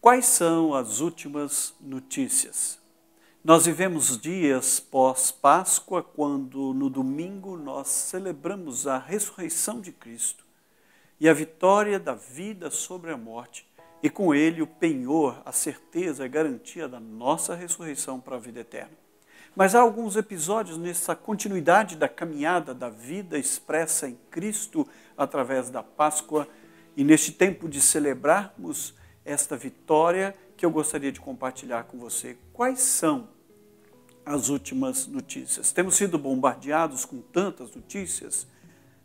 Quais são as últimas notícias? Nós vivemos dias pós-Páscoa, quando no domingo nós celebramos a ressurreição de Cristo e a vitória da vida sobre a morte, e com ele o penhor, a certeza, a garantia da nossa ressurreição para a vida eterna. Mas há alguns episódios nessa continuidade da caminhada da vida expressa em Cristo através da Páscoa, e neste tempo de celebrarmos esta vitória que eu gostaria de compartilhar com você. Quais são as últimas notícias? Temos sido bombardeados com tantas notícias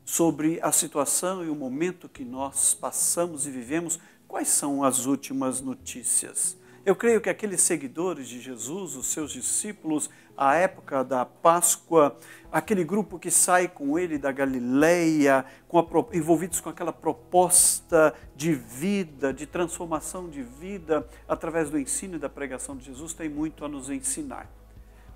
sobre a situação e o momento que nós passamos e vivemos. Quais são as últimas notícias? Eu creio que aqueles seguidores de Jesus, os seus discípulos, à época da Páscoa, aquele grupo que sai com ele da Galileia, envolvidos com aquela proposta de vida, de transformação de vida, através do ensino e da pregação de Jesus, tem muito a nos ensinar.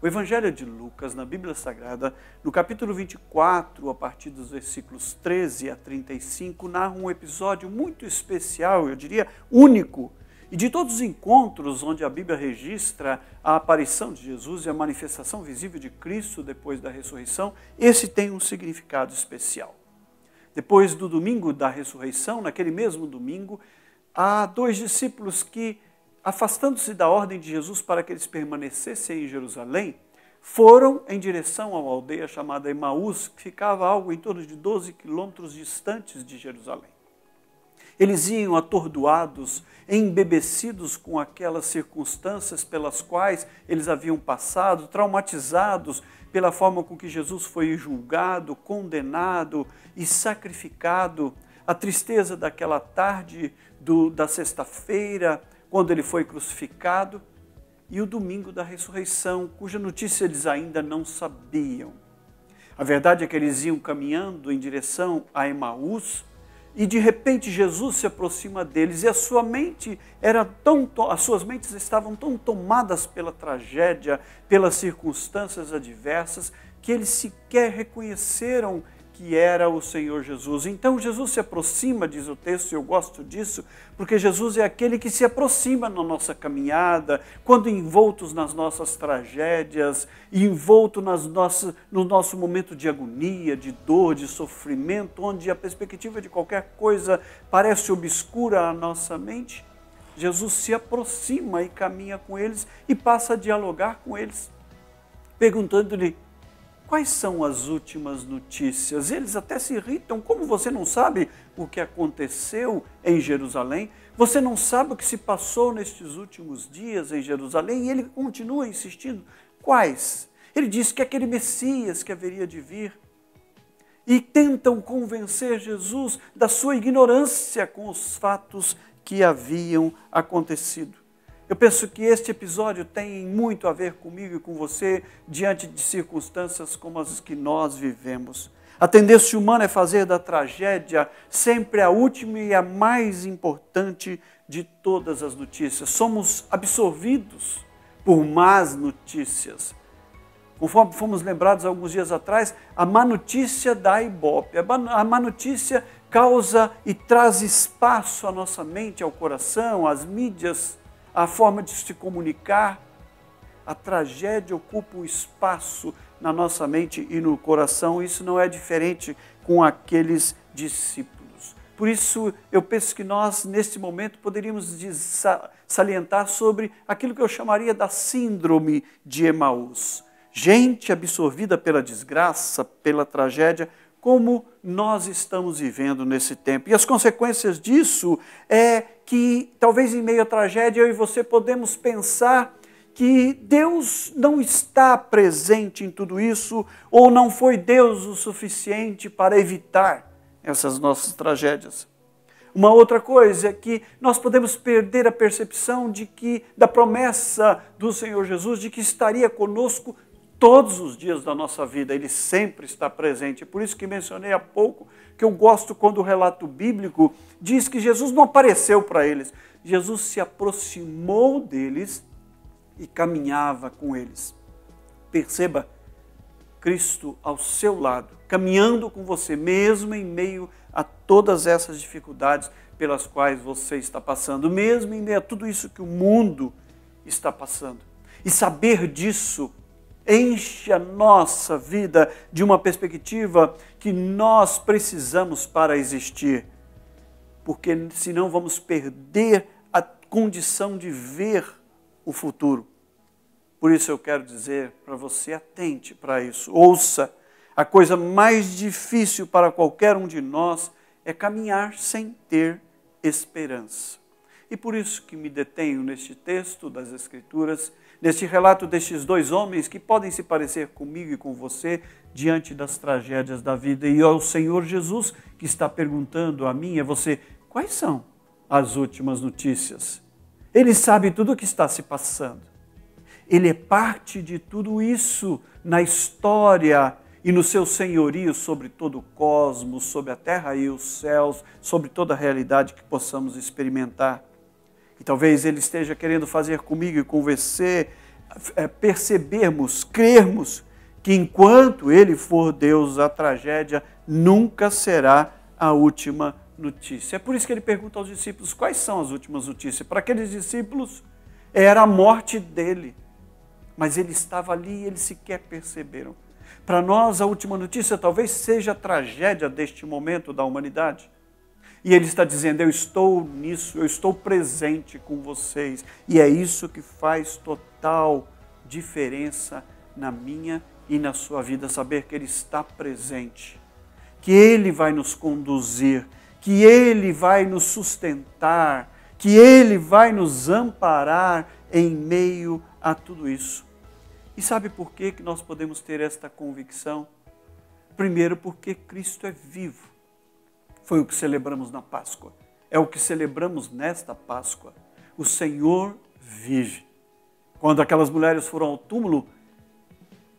O Evangelho de Lucas, na Bíblia Sagrada, no capítulo 24, a partir dos versículos 13 a 35, narra um episódio muito especial, eu diria único. E de todos os encontros onde a Bíblia registra a aparição de Jesus e a manifestação visível de Cristo depois da ressurreição, esse tem um significado especial. Depois do domingo da ressurreição, naquele mesmo domingo, há dois discípulos que, afastando-se da ordem de Jesus para que eles permanecessem em Jerusalém, foram em direção a uma aldeia chamada Emaús, que ficava algo em torno de 12 quilômetros distantes de Jerusalém. Eles iam atordoados, embebecidos com aquelas circunstâncias pelas quais eles haviam passado, traumatizados pela forma com que Jesus foi julgado, condenado e sacrificado, a tristeza daquela tarde da sexta-feira, quando ele foi crucificado, e o domingo da ressurreição, cuja notícia eles ainda não sabiam. A verdade é que eles iam caminhando em direção a Emaús, e de repente Jesus se aproxima deles, e as suas mentes estavam tão tomadas pela tragédia, pelas circunstâncias adversas, que eles sequer reconheceram que era o Senhor Jesus. Então Jesus se aproxima, diz o texto, e eu gosto disso, porque Jesus é aquele que se aproxima na nossa caminhada, quando envoltos nas nossas tragédias, envolto no nosso momento de agonia, de dor, de sofrimento, onde a perspectiva de qualquer coisa parece obscura à nossa mente. Jesus se aproxima e caminha com eles e passa a dialogar com eles, perguntando-lhe: quais são as últimas notícias? Eles até se irritam. Como você não sabe o que aconteceu em Jerusalém? Você não sabe o que se passou nestes últimos dias em Jerusalém? E ele continua insistindo. Quais? Ele diz que aquele Messias que haveria de vir. E tentam convencer Jesus da sua ignorância com os fatos que haviam acontecido. Eu penso que este episódio tem muito a ver comigo e com você diante de circunstâncias como as que nós vivemos. A tendência humana é fazer da tragédia sempre a última e a mais importante de todas as notícias. Somos absorvidos por más notícias. Conforme fomos lembrados alguns dias atrás, a má notícia dá ibope. A má notícia causa e traz espaço à nossa mente, ao coração, às mídias, a forma de se comunicar. A tragédia ocupa um espaço na nossa mente e no coração. Isso não é diferente com aqueles discípulos. Por isso, eu penso que nós, neste momento, poderíamos salientar sobre aquilo que eu chamaria da síndrome de Emaús. Gente absorvida pela desgraça, pela tragédia, como nós estamos vivendo nesse tempo. E as consequências disso é que, talvez em meio à tragédia, eu e você podemos pensar que Deus não está presente em tudo isso, ou não foi Deus o suficiente para evitar essas nossas tragédias. Uma outra coisa é que nós podemos perder a percepção da promessa do Senhor Jesus, de que estaria conosco todos os dias da nossa vida. Ele sempre está presente. É por isso que mencionei há pouco que eu gosto quando o relato bíblico diz que Jesus não apareceu para eles. Jesus se aproximou deles e caminhava com eles. Perceba Cristo ao seu lado, caminhando com você, mesmo em meio a todas essas dificuldades pelas quais você está passando, mesmo em meio a tudo isso que o mundo está passando. E saber disso enche a nossa vida de uma perspectiva que nós precisamos para existir, porque senão vamos perder a condição de ver o futuro. Por isso eu quero dizer para você, atente para isso, ouça, a coisa mais difícil para qualquer um de nós é caminhar sem ter esperança. E por isso que me detenho neste texto das Escrituras, neste relato destes dois homens que podem se parecer comigo e com você diante das tragédias da vida. E ao Senhor Jesus que está perguntando a mim e a você, quais são as últimas notícias? Ele sabe tudo o que está se passando. Ele é parte de tudo isso na história e no seu senhorio sobre todo o cosmos, sobre a terra e os céus, sobre toda a realidade que possamos experimentar. E talvez Ele esteja querendo fazer comigo e com você percebermos, crermos que enquanto Ele for Deus, a tragédia nunca será a última notícia. É por isso que Ele pergunta aos discípulos quais são as últimas notícias. Para aqueles discípulos era a morte dele, mas Ele estava ali e eles sequer perceberam. Para nós a última notícia talvez seja a tragédia deste momento da humanidade. E Ele está dizendo, eu estou nisso, eu estou presente com vocês. E é isso que faz total diferença na minha e na sua vida, saber que Ele está presente, que Ele vai nos conduzir, que Ele vai nos sustentar, que Ele vai nos amparar em meio a tudo isso. E sabe por que nós podemos ter esta convicção? Primeiro, porque Cristo é vivo. Foi o que celebramos na Páscoa. É o que celebramos nesta Páscoa. O Senhor vive. Quando aquelas mulheres foram ao túmulo,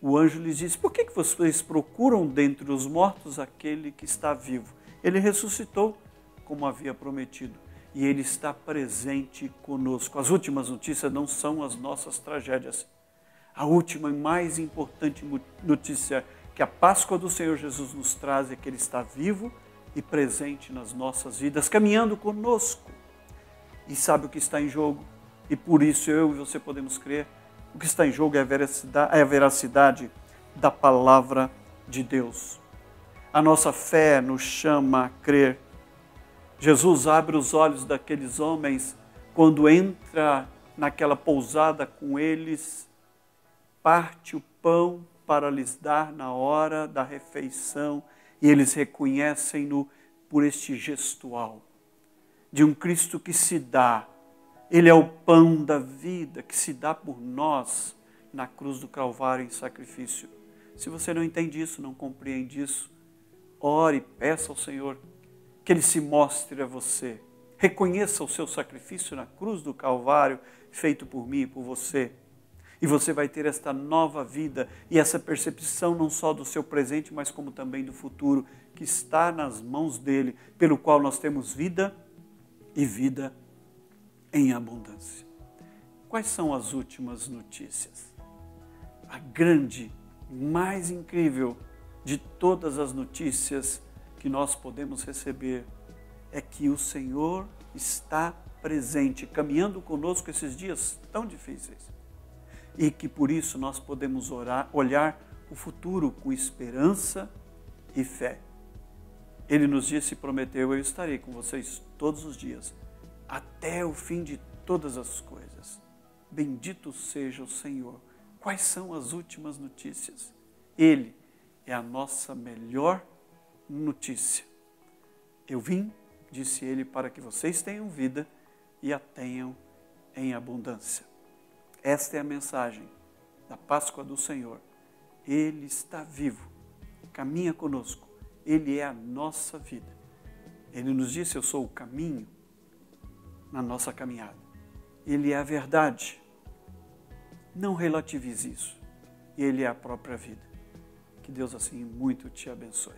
o anjo lhes disse, por que vocês procuram dentre os mortos aquele que está vivo? Ele ressuscitou, como havia prometido. E Ele está presente conosco. As últimas notícias não são as nossas tragédias. A última e mais importante notícia que a Páscoa do Senhor Jesus nos traz é que Ele está vivo e presente nas nossas vidas, caminhando conosco. E sabe o que está em jogo? E por isso eu e você podemos crer. O que está em jogo é a veracidade da palavra de Deus. A nossa fé nos chama a crer. Jesus abre os olhos daqueles homens quando entra naquela pousada com eles, parte o pão para lhes dar na hora da refeição e eles reconhecem-no por este gestual de um Cristo que se dá. Ele é o pão da vida que se dá por nós na cruz do Calvário em sacrifício. Se você não entende isso, não compreende isso, ore, peça ao Senhor que Ele se mostre a você. Reconheça o seu sacrifício na cruz do Calvário feito por mim e por você. E você vai ter esta nova vida e essa percepção não só do seu presente, mas como também do futuro, que está nas mãos dEle, pelo qual nós temos vida e vida em abundância. Quais são as últimas notícias? A grande, mais incrível de todas as notícias que nós podemos receber é que o Senhor está presente, caminhando conosco esses dias tão difíceis. E que por isso nós podemos olhar o futuro com esperança e fé. Ele nos disse e prometeu, eu estarei com vocês todos os dias, até o fim de todas as coisas. Bendito seja o Senhor. Quais são as últimas notícias? Ele é a nossa melhor notícia. Eu vim, disse ele, para que vocês tenham vida e a tenham em abundância. Esta é a mensagem da Páscoa do Senhor. Ele está vivo, caminha conosco, Ele é a nossa vida. Ele nos disse, eu sou o caminho na nossa caminhada. Ele é a verdade. Não relativize isso. Ele é a própria vida. Que Deus assim muito te abençoe.